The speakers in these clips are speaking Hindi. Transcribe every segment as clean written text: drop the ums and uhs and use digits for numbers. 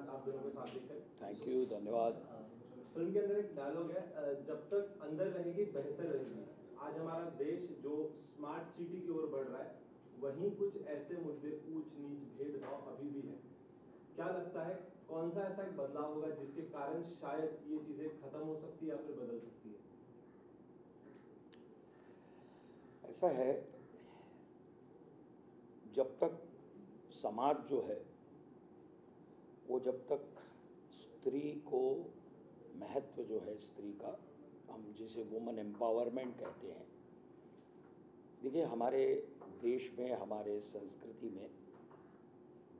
धन्यवाद आप दोनों को साथ लेकर। थैंक यू, धन्यवाद। फिल्म के अंदर एक डायलॉग है, जब तक अंदर रहेगी बेहतर रहेगी। आज हमारा देश जो स्मार्ट सिटी की ओर बढ़ रहा है, वहीं कुछ ऐसे मुद्दे ऊंच नीच भेदभाव अभी भी है। क्या लगता है कौन सा ऐसा एक बदलाव होगा जिसके कारण शायद ये चीजें खत्म हो सकती है या फिर बदल सकती है? ऐसा है, जब तक समाज जो है वो जब तक स्त्री को महत्व जो है स्त्री का, हम जिसे वुमन एम्पावरमेंट कहते हैं। देखिए, हमारे देश में, हमारे संस्कृति में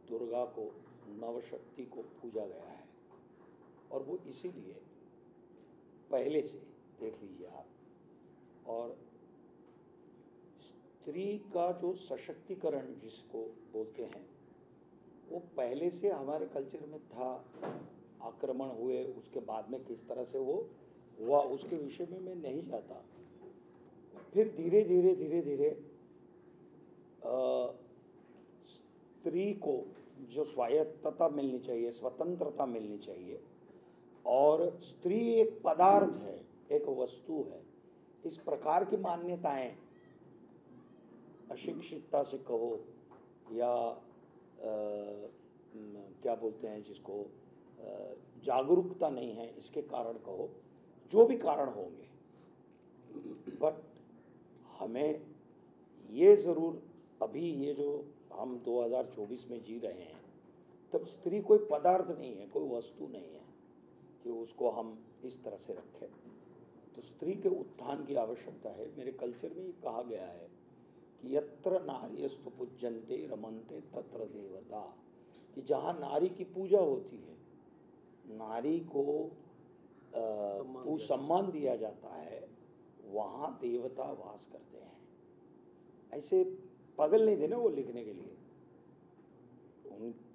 दुर्गा को, नवशक्ति को पूजा गया है, और वो इसीलिए पहले से देख लीजिए आप। और स्त्री का जो सशक्तिकरण जिसको बोलते हैं, वो पहले से हमारे कल्चर में था। आक्रमण हुए, उसके बाद में किस तरह से वो हुआ उसके विषय में मैं नहीं जाता। फिर धीरे धीरे धीरे धीरे स्त्री को जो स्वायत्तता मिलनी चाहिए, स्वतंत्रता मिलनी चाहिए, और स्त्री एक पदार्थ है, एक वस्तु है, इस प्रकार की मान्यताएं अशिक्षितता से कहो या क्या बोलते हैं जिसको, जागरूकता नहीं है इसके कारण कहो, जो भी कारण होंगे, बट हमें ये ज़रूर, अभी ये जो हम 2024 में जी रहे हैं, तब स्त्री कोई पदार्थ नहीं है, कोई वस्तु नहीं है कि उसको हम इस तरह से रखें। तो स्त्री के उत्थान की आवश्यकता है। मेरे कल्चर में ये कहा गया है कि यत्र नार्यस्तु पूज्यन्ते रमन्ते तत्र देवता, कि जहाँ नारी की पूजा होती है, नारी को सम्मान दिया जाता है, वहाँ देवता वास करते हैं। ऐसे पागल नहीं थे ना वो लिखने के लिए,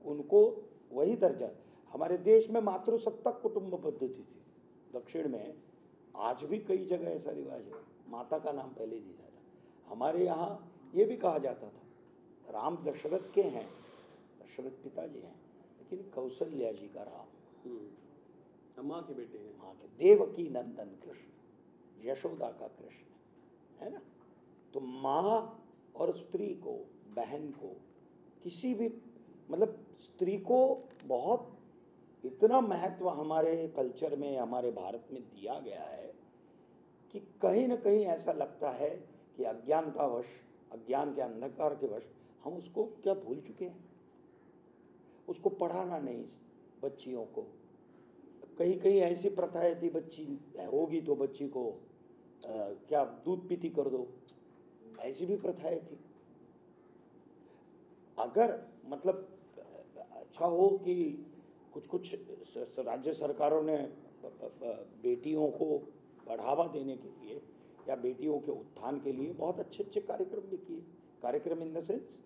उनको वही दर्जा। हमारे देश में मातृसत्ताक कुटुंब पद्धति थी, दक्षिण में आज भी कई जगह ऐसा रिवाज है, माता का नाम पहले दिया जाता। हमारे यहाँ ये भी कहा जाता था, राम दशरथ के हैं, दशरथ पिताजी हैं, लेकिन कौशल्या जी का राम, माँ के बेटे हैं, माँ के, देवकी नंदन कृष्ण, यशोदा का कृष्ण, है ना। तो माँ और स्त्री को, बहन को, किसी भी, मतलब स्त्री को बहुत इतना महत्व हमारे कल्चर में, हमारे भारत में दिया गया है कि कहीं ना कहीं ऐसा लगता है कि अज्ञानतावश, अज्ञान के अंधकार के वश हम उसको क्या भूल चुके हैं। उसको पढ़ाना नहीं बच्चियों को। कहीं कहीं ऐसी प्रथाएं थी, बच्ची होगी तो बच्ची को क्या दूध पीती कर दो, ऐसी भी प्रथाएं थी। अगर मतलब अच्छा हो कि कुछ राज्य सरकारों ने बेटियों को बढ़ावा देने के लिए या बेटियों के उत्थान के लिए बहुत अच्छे अच्छे कार्यक्रम भी किए। कार्यक्रम इन द सेंस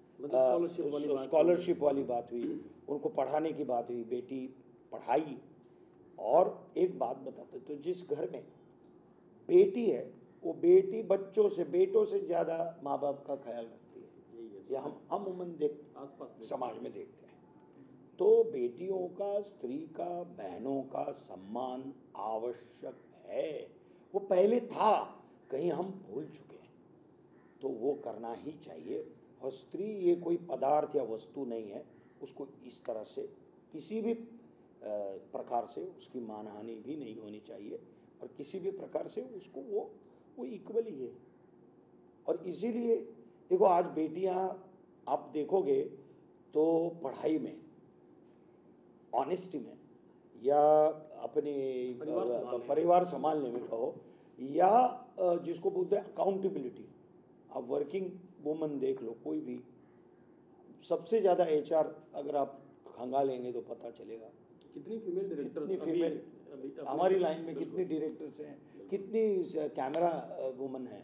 स्कॉलरशिप वाली बात हुई, उनको पढ़ाने की बात हुई, बेटी पढ़ाई। और एक बात बताते, तो जिस घर में बेटी है वो बेटी बच्चों से, बेटों से ज़्यादा माँ बाप का ख्याल रखती है। ये हम अमूमन आसपास समाज में देखते हैं। तो बेटियों का, स्त्री का, बहनों का सम्मान आवश्यक है। वो पहले था, कहीं हम भूल चुके हैं, तो वो करना ही चाहिए। और स्त्री ये कोई पदार्थ या वस्तु नहीं है, उसको इस तरह से किसी भी प्रकार से उसकी मानहानि भी नहीं होनी चाहिए, और किसी भी प्रकार से उसको वो इक्वल ही है। और इसीलिए देखो, आज बेटियां आप देखोगे तो पढ़ाई में, ऑनेस्टी में, या अपने परिवार संभालने में कहो, या जिसको बोलते हैं अकाउंटेबिलिटी। आप वर्किंग वुमन देख लो, कोई भी, सबसे ज़्यादा एचआर अगर आप खंगालेंगे तो पता चलेगा कितनी फीमेल डायरेक्टर्स, कितनी फीमेल हमारी लाइन में, कितनी डायरेक्टर्स हैं, कितनी कैमरा वुमन है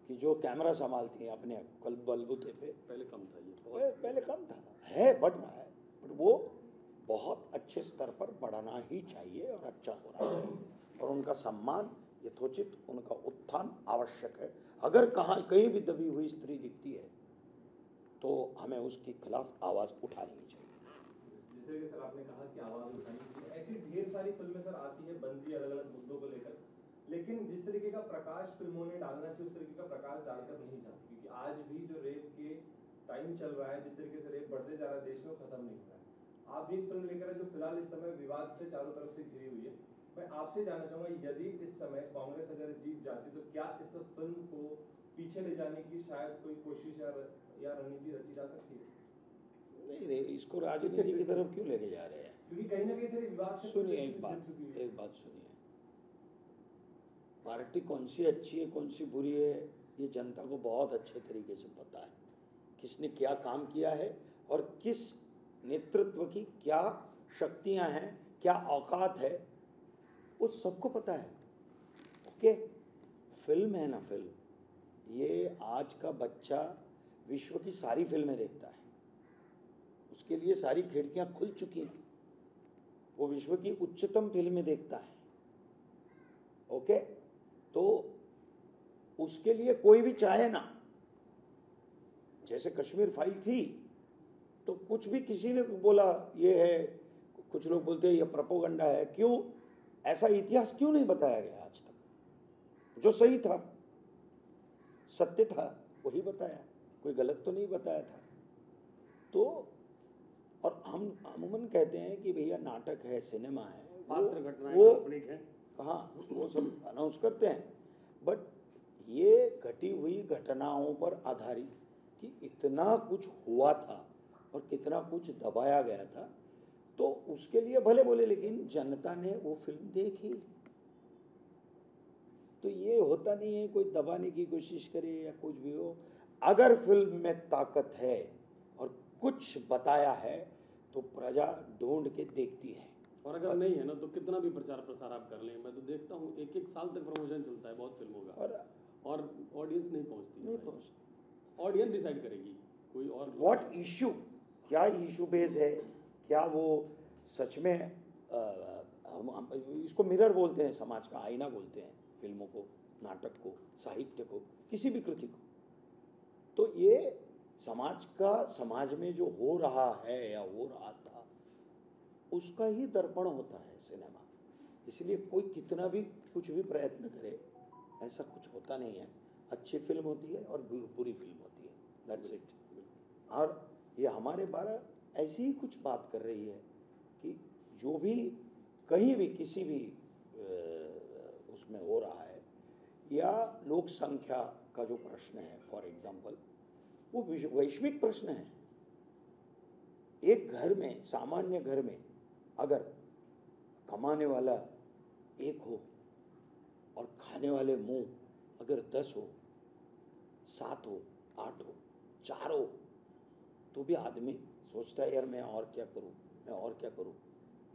कि जो कैमरा संभालती हैं अपने बलबूते पे। पहले कम था ये, पहले कम था, है बढ़ रहा है, बट वो बहुत अच्छे स्तर पर बढ़ाना ही चाहिए और अच्छा होना चाहिए। और उनका सम्मान यथोचित, उनका उत्थान आवश्यक है। अगर कहीं भी दबी हुई स्त्री दिखती है तो हमें उसके खिलाफ आवाज़ उठानी चाहिए। जैसे कि आपने कहा कि आवाज उठानी चाहिए, ऐसी ढेर सारी फिल्में सर आती है बनती अलग अलग मुद्दों को लेकर, लेकिन जिस तरीके का प्रकाश फिल्मों ने डालना चाहिए उस तरीके का प्रकाश डालकर नहीं जाती, क्योंकि आज भी जो रेप के टाइम चल रहा है, जिस तरीके से रेप बढ़ते जा रहा है देश में, वो खत्म नहीं हो रहा है। आप भी एक फिल्म लेकर जो फिलहाल इस समय विवाद से चारों तरफ से घिरी हुई है, मैं आपसे जानना चाहूंगा, यदि इस समय कांग्रेस अगर जीत जाती तो क्या इस फिल्म को पीछे ले जाने की शायद कोई कोशिश या रणनीति रची जा सकती है? नहीं रे, इसको राजनीति की तरफ क्यों लेके जा रहे हैं? क्योंकि कहीं ना कहीं सर विवाद से सुनिए एक बात सुनिए, पार्टी कौन सी अच्छी है कौन सी बुरी है ये जनता को बहुत अच्छे तरीके से पता है, किसने क्या काम किया है और किस नेतृत्व की क्या शक्तियां हैं, क्या औकात है, वो सबको पता है। ओके, फिल्म है ना, फिल्म, ये आज का बच्चा विश्व की सारी फिल्में देखता है, उसके लिए सारी खिड़कियां खुल चुकी हैं, वो विश्व की उच्चतम फिल्में देखता है। ओके, तो उसके लिए कोई भी चाहे ना, जैसे कश्मीर फाइल थी तो कुछ भी किसी ने बोला ये है, कुछ लोग बोलते हैं ये प्रोपोगंडा है, क्यों ऐसा इतिहास क्यों नहीं बताया गया आज तक? जो सही था, सत्य था, वही बताया, कोई गलत तो नहीं बताया था। तो और हम अमूमन कहते हैं कि भैया नाटक है, सिनेमा है, पात्र घटनाएं वो काल्पनिक हैं, कहाँ वो सब अनाउंस करते हैं, बट ये घटी हुई घटनाओं पर आधारित कि इतना कुछ हुआ था और कितना कुछ दबाया गया था, तो उसके लिए भले बोले, लेकिन जनता ने वो फिल्म देखी। तो ये होता नहीं है कोई दबाने की कोशिश करे या कुछ भी हो, अगर फिल्म में ताकत है और कुछ बताया है तो प्रजा ढूंढ के देखती है। और अगर नहीं है ना तो कितना भी प्रचार प्रसार आप कर लें, मैं तो देखता हूँ एक एक साल तक प्रमोशन चलता है बहुत फिल्मों का, और ऑडियंस नहीं पहुँचती। ऑडियंस डिसाइड करेगी कोई और व्हाट इशू, क्या इशू बेस है, क्या वो सच में हम इसको मिरर बोलते हैं, समाज का आईना बोलते हैं फिल्मों को, नाटक को, साहित्य को, किसी भी कृति को। तो ये समाज का, समाज में जो हो रहा है या हो रहा था उसका ही दर्पण होता है सिनेमा। इसलिए कोई कितना भी कुछ भी प्रयत्न करे ऐसा कुछ होता नहीं है। अच्छी फिल्म होती है और बुरी फिल्म होती है, दैट्स इट। और ये हमारे 12 ऐसी ही कुछ बात कर रही है कि जो भी कहीं भी किसी भी उसमें हो रहा है, या लोक संख्या का जो प्रश्न है फॉर एग्जाम्पल, वो वैश्विक प्रश्न है। एक घर में, सामान्य घर में अगर कमाने वाला एक हो और खाने वाले मुंह अगर 10 हो, 7 हो, 8 हो, 4 हो, तो भी आदमी सोचता है यार मैं और क्या करूं, मैं और क्या करूं।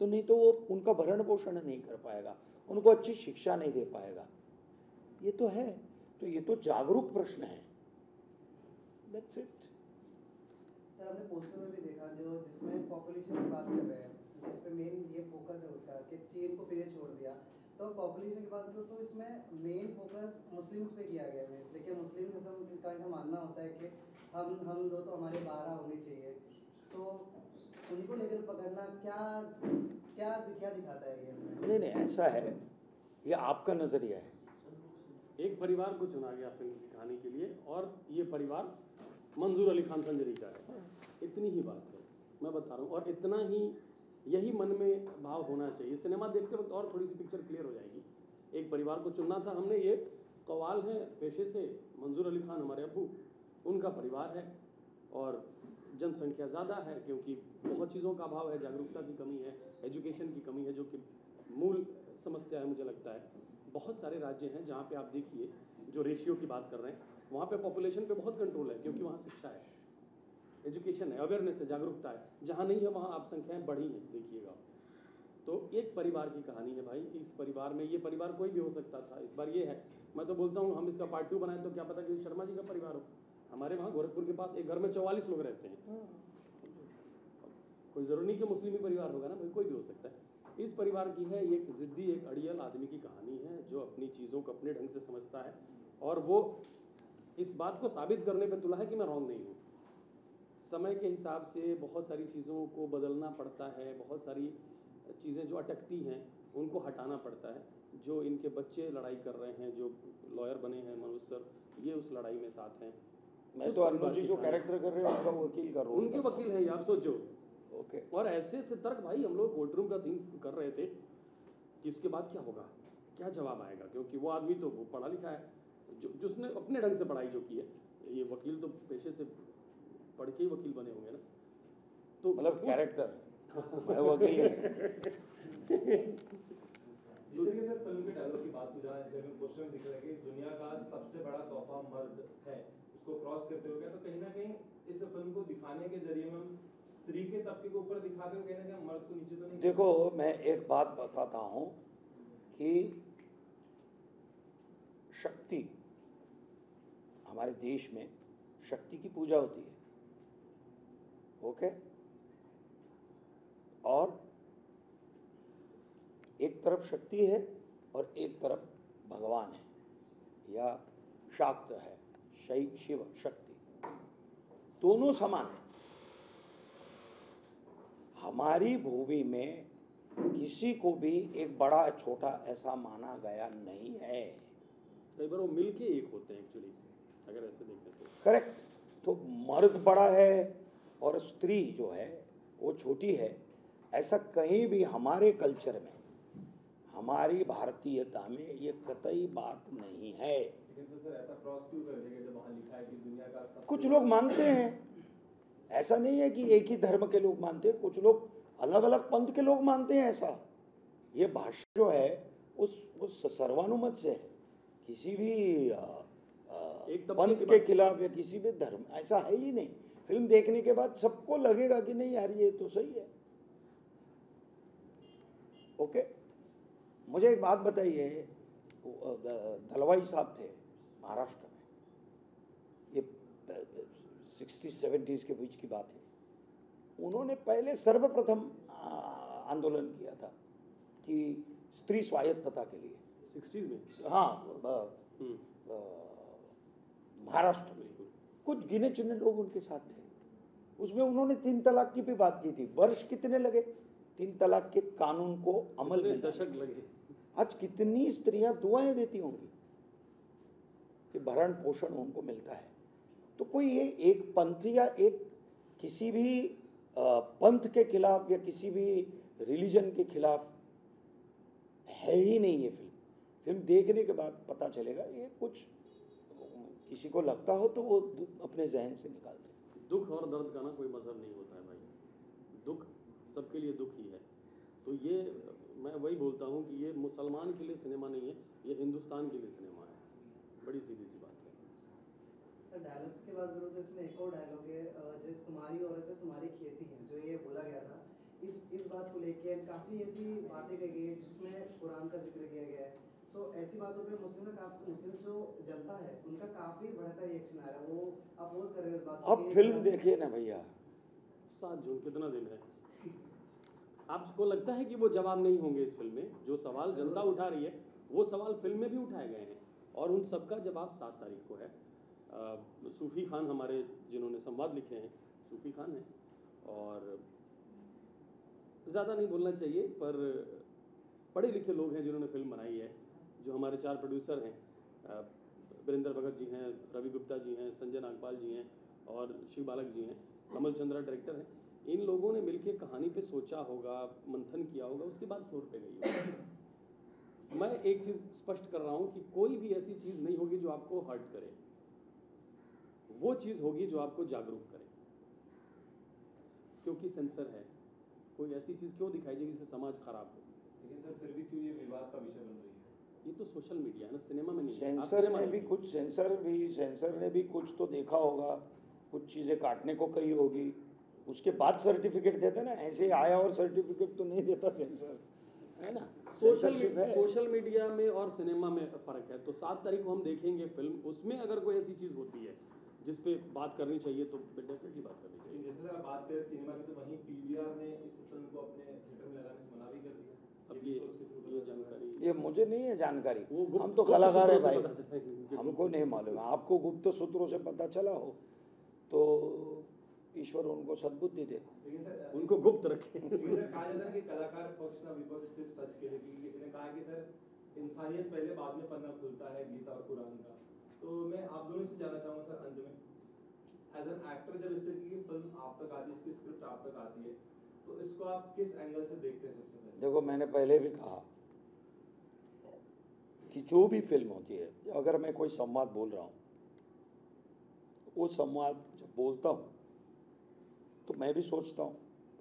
तो नहीं तो वो उनका भरण पोषण नहीं कर पाएगा, उनको अच्छी शिक्षा नहीं दे पाएगा। ये तो है, तो ये तो जागरूक प्रश्न है, दैट्स इट। सर हमने पोस्टर में भी देखा जो जिसमें पॉपुलेशन की बात कर रहे हैं, जिस पे मेन ये फोकस है उसका कि चीन को पीछे छोड़ दिया, तो पॉपुलेशन की बात करो तो इसमें मेन फोकस मुस्लिम्स पे किया गया है। देखिए मुस्लिम का ऐसा मानना होता है कि हम दो तो हमारे 12 होने चाहिए, सो उन्हीं को लेकर पकड़ना क्या क्या क्या दिखाता है ये इसमें? नहीं नहीं, ऐसा है, ये आपका नजरिया है। एक परिवार को चुना गया फिल्म की कहानी के लिए, और ये परिवार मंजूर अली खान संजरी का है, इतनी ही बात है मैं बता रहा हूँ। और इतना ही, यही मन में भाव होना चाहिए। सिनेमा देखते वक्त और थोड़ी सी पिक्चर क्लियर हो जाएगी। एक परिवार को चुनना था हमने, ये कव्वाल है पेशे से, मंजूर अली खान हमारे अब्बू, उनका परिवार है, और जनसंख्या ज़्यादा है क्योंकि बहुत चीज़ों का अभाव है, जागरूकता की कमी है, एजुकेशन की कमी है, जो कि मूल समस्या है मुझे लगता है। बहुत सारे राज्य हैं जहाँ पे आप देखिए, जो रेशियो की बात कर रहे हैं, वहाँ पे पॉपुलेशन पे बहुत कंट्रोल है क्योंकि वहाँ शिक्षा है, एजुकेशन है, अवेयरनेस है, जागरूकता है। जहाँ नहीं है वहाँ आप संख्याएं बढ़ी हैं, देखिएगा। तो एक परिवार की कहानी है भाई, इस परिवार में, ये परिवार कोई भी हो सकता था, इस बार ये है। मैं तो बोलता हूँ हम इसका पार्ट 2 बनाएं तो क्या पता कि शर्मा जी का परिवार हो। हमारे वहाँ गोरखपुर के पास एक घर में 44 लोग रहते हैं, कोई ज़रूरी नहीं कि मुस्लिम ही परिवार होगा ना भाई, कोई भी हो सकता है। इस परिवार की है, एक ज़िद्दी, एक अड़ियल आदमी की कहानी है जो अपनी चीज़ों को अपने ढंग से समझता है, और वो इस बात को साबित करने पे तुला है कि मैं रॉन्ग नहीं हूँ। समय के हिसाब से बहुत सारी चीज़ों को बदलना पड़ता है, बहुत सारी चीज़ें जो अटकती हैं उनको हटाना पड़ता है। जो इनके बच्चे लड़ाई कर रहे हैं, जो लॉयर बने हैं मनोज सर, ये उस लड़ाई में साथ हैं। मैं तो अनुज जी जो कैरेक्टर कर रहे हैं उनका वकील का रोल उनके वकील हैं ये, आप सोचो। ओके। और ऐसे ऐसे तर्क, भाई हम लोग कोर्ट रूम का सीन कर रहे थे कि इसके बाद क्या होगा, क्या जवाब आएगा, क्योंकि वो आदमी तो वो पढ़ा लिखा है, जो जिसने अपने ढंग से पढ़ाई जो की है। ये वकील तो पेशे से पढ़ के ही वकील बने होंगे ना, तो मतलब कैरेक्टर मैं वकील है। जिस तरीके से फिल्म के डायलॉग की बात की जाए, जैसे अभी पोस्टर में दिख रहा है कि दुनिया का सबसे बड़ा तोहफा मर्द है, उसको क्रॉस करते हुए, तो कहीं ना कहीं इस फिल्म को दिखाने के जरिए में हम स्त्री के तबके के ऊपर दिखाते हुए कहीं ना कहीं मर्द को नीचे तो नहीं। देखो मैं एक बात बताता हूँ कि शक्ति, हमारे देश में शक्ति की पूजा होती है, ओके, और एक तरफ शक्ति है और एक तरफ भगवान है या शाक्त है, शिव शक्ति, दोनों समान है। हमारी भूमि में किसी को भी एक बड़ा छोटा ऐसा माना गया नहीं है। कई बार वो मिलके एक होते हैं एक्चुअली, अगर ऐसे देखें तो। करेक्ट। तो मर्द बड़ा है और स्त्री जो है वो छोटी है, ऐसा कहीं भी हमारे कल्चर में, हमारी भारतीयता में ये कतई बात नहीं है। लेकिन तो सर ऐसा क्रॉस क्यों कर देगा जब वहाँ लिखा है कि दुनिया का सबसे कुछ लोग मानते हैं, ऐसा नहीं है कि एक ही धर्म के लोग मानते हैं, कुछ लोग अलग अलग पंथ के लोग मानते हैं ऐसा। ये भाषा जो है उस सर्वानुमत से है, किसी भी पंथ के खिलाफ या किसी भी धर्म, ऐसा है ही नहीं। फिल्म देखने के बाद सबको लगेगा कि नहीं यार ये तो सही है। ओके, मुझे एक बात बताइए, दलवाई साहब थे महाराष्ट्र में, ये 60-70s के बीच की बात है। उन्होंने पहले सर्वप्रथम आंदोलन किया था कि स्त्री स्वायत्तता के लिए 60s में। हाँ, महाराष्ट्र में कुछ गिने चुने लोग उनके साथ थे। उसमें उन्होंने 3 तलाक की भी बात की थी। वर्ष कितने लगे 3 तलाक के कानून को अमल में? दशक लगे। आज कितनी स्त्रियां दुआएं देती होंगी कि भरण पोषण उनको मिलता है। तो कोई ये एक पंथ या एक किसी भी पंथ के खिलाफ या किसी भी रिलीजन के खिलाफ है ही नहीं। ये फिल्म देखने के बाद पता चलेगा। ये कुछ किसी को लगता हो तो वो अपने जहन से निकाल दे। दुख और दर्द का ना कोई मजहब नहीं होता है भाई, दुख सबके लिए दुख ही है। तो ये मैं वही बोलता हूँ कि ये मुसलमान के लिए सिनेमा नहीं है, ये हिंदुस्तान के लिए सिनेमा है। बड़ी सीधी सी बात है। सर डायलॉग्स की बात करूँ तो इसमें एक और डायलॉग है, जिस तुम्हारी औरत है तुम्हारी खेती है, जो ये बोला गया था। इस बात को लेके काफ़ी ऐसी बातें कही गई है जिसमें कुरान का जिक्र किया गया है। सो ऐसी बातों पे मुस्लिम जो जनता है उनका काफ़ी बढ़ता रिएक्शन आ रहा है, वो अपोज कर रहे हैं उस बात को। अब फिल्म देखिए ना भैया, 7 जून कितना दिन है? आपको लगता है कि वो जवाब नहीं होंगे इस फिल्म में? जो सवाल जनता उठा रही है वो सवाल फिल्म में भी उठाए गए हैं और उन सबका जवाब 7 तारीख को है। सूफी खान हमारे जिन्होंने संवाद लिखे हैं, सूफी खान हैं, और ज़्यादा नहीं बोलना चाहिए पर पढ़े लिखे लोग हैं जिन्होंने फिल्म बनाई है। जो हमारे 4 प्रोड्यूसर हैं, वीरेंद्र भगत जी हैं, रवि गुप्ता जी हैं, संजय नागपाल जी हैं और शिव बालक जी हैं, कमल चंद्रा डायरेक्टर हैं। इन लोगों ने मिलकर कहानी पे सोचा होगा, मंथन किया होगा, उसके बाद फ्लोर पे गई होगी। मैं एक चीज़ स्पष्ट कर रहा हूँ कि कोई भी ऐसी चीज़ नहीं होगी जो आपको हर्ट करे, वो चीज़ होगी जो आपको जागरूक करे। क्योंकि सेंसर है, कोई ऐसी चीज़ क्यों दिखाई जाएगी जिससे समाज खराब हो। लेकिन सर फिर भी क्यों ये विवाद का विषय बन रही है? ये तो सोशल मीडिया है ना, सिनेमा में नहीं है। सेंसर ने भी कुछ तो देखा होगा, कुछ चीज़ें काटने को कही होगी, उसके बाद सर्टिफिकेट देता ना। ऐसे आया और सर्टिफिकेट तो नहीं देता सेंसर, है ना। सोशल मीडिया में और सिनेमा में फ़र्क है। तो 7 तारीख को हम देखेंगे फिल्म, उसमें अगर कोई ऐसी चीज़ होती है जिस पे बात करनी चाहिए तो डेफिनेटली बात करनी चाहिए। जैसे सर आप बात करें सिनेमा की, तो वहीं पीवीआर ने इस फिल्म को अपने थिएटर में लगाने से मना भी कर दिया। अब ये जानकारी, ये मुझे नहीं है जानकारी, वो हम तो कलाकार है भाई, हमको नहीं मालूम है। आपको गुप्त सूत्रों से पता चला हो तो ईश्वर उनको सद्बुद्धि दे। लेकिन सर उनको गुप्त रखें। लेकिन सर कहा जाता है कि कलाकार पक्ष ना विपक्ष सिर्फ सच के लिए, क्योंकि किसी ने कहा कि सर इंसानियत पहले बाद में पन्ना खुलता है गीता और कुरान का। तो मैं आप दोनों से जानना चाहूँगा सर अंत में, एज एन एक्टर जब इस तरीके की फिल्म आप तक आती है, इसकी स्क्रिप्ट आप तक आती है, तो इसको आप किस एंगल से देखते हैं सबसे पहले? देखो मैंने पहले भी कहा कि जो भी फिल्म होती है, अगर मैं कोई संवाद बोल रहा हूँ, वो संवाद जब बोलता हूँ तो मैं भी सोचता हूँ,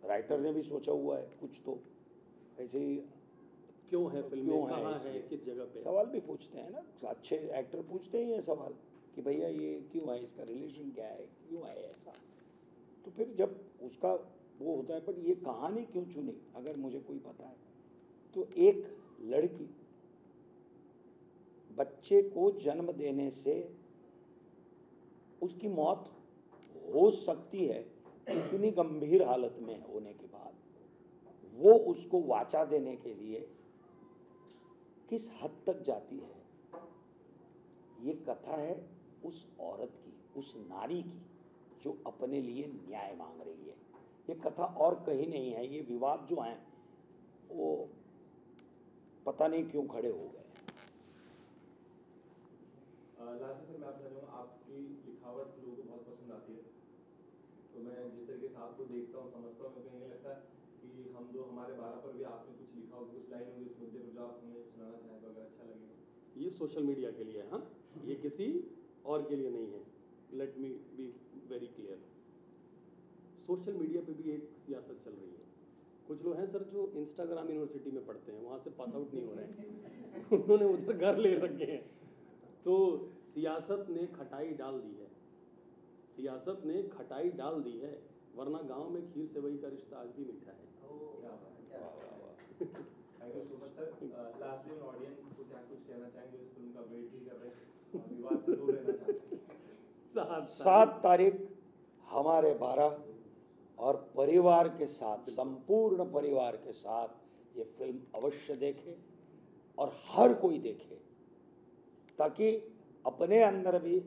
राइटर ने भी सोचा हुआ है कुछ, तो ऐसे ही क्यों है फिल्म, क्यों है कहाँ है, इसलिए किस जगह पे। सवाल भी पूछते हैं ना, अच्छे एक्टर पूछते ही हैं सवाल कि भैया ये क्यों है, इसका रिलेशन क्या है, क्यों है ऐसा। तो फिर जब उसका वो होता है, पर ये कहानी क्यों चुनी, अगर मुझे कोई पता है तो एक लड़की बच्चे को जन्म देने से उसकी मौत हो सकती है, इतनी गंभीर हालत में होने के बाद वो उसको वाचा देने के लिए किस हद तक जाती है, ये कथा है उस औरत की, उस नारी की जो अपने लिए न्याय मांग रही है। ये कथा और कहीं नहीं है। ये विवाद जो हैं वो पता नहीं क्यों खड़े हो गए। लास्ट सर मैं आपसे चाहूँगा, आपकी लिखावट लोगों को बहुत पसंद आती है, तो मैं जिस तरीके से आपको देखता हूँ, समझता हूँ, मुझे नहीं लगता कि हम दो हमारे 12 पर भी आपने कुछ लिखा होगा, कुछ लाइन होगी इस मुद्दे पर जो आप हमें सुनाना चाहें तो अगर अच्छा लगेगा। ये सोशल मीडिया के लिए, हाँ, ये किसी और के लिए नहीं है। Let me be very clear. Social media पे भी एक सियासत चल रही है। कुछ लोग हैं सर जो इंस्टाग्राम यूनिवर्सिटी में पढ़ते हैं, वहाँ से पास आउट नहीं हो रहे हैं। उन्होंने उधर घर ले रखे हैं। तो सियासत ने खटाई डाल दी है, सियासत ने खटाई डाल दी है, वरना गांव में खीर सेवई का रिश्ता आज भी मीठा है। Thank you so much sir. Lastly में ऑडियंस को क्या कुछ कहना चाहेंगे, इस फिल्म का वेट भी कर रहे हैं और विवाद से दूर रहना चाहते हैं? 7 तारीख हमारे 12 और परिवार के साथ, संपूर्ण परिवार के साथ ये फिल्म अवश्य देखें और हर कोई देखे, ताकि अपने अंदर भी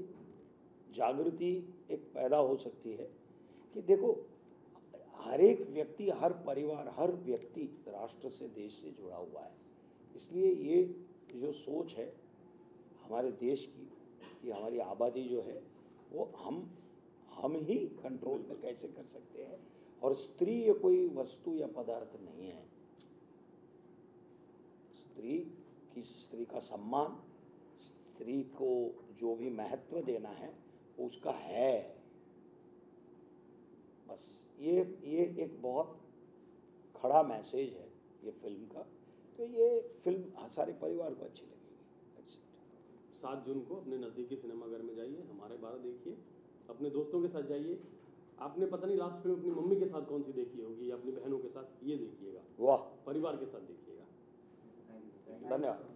जागृति एक पैदा हो सकती है कि देखो हर एक व्यक्ति, हर परिवार, हर व्यक्ति राष्ट्र से, देश से जुड़ा हुआ है। इसलिए ये जो सोच है हमारे देश की कि हमारी आबादी जो है वो हम ही कंट्रोल में कैसे कर सकते हैं, और स्त्री ये कोई वस्तु या पदार्थ नहीं है। स्त्री का सम्मान, स्त्री को जो भी महत्व देना है वो उसका है। बस ये एक बहुत खड़ा मैसेज है ये फिल्म का। तो ये फिल्म सारे परिवार को अच्छी लगेगी। 7 जून को अपने नज़दीकी सिनेमाघर में जाइए, हमारे 12 देखिए, अपने दोस्तों के साथ जाइए। आपने पता नहीं लास्ट फिल्म अपनी मम्मी के साथ कौन सी देखी होगी या अपनी बहनों के साथ, ये देखिएगा। वाह, परिवार के साथ देखिएगा। धन्यवाद।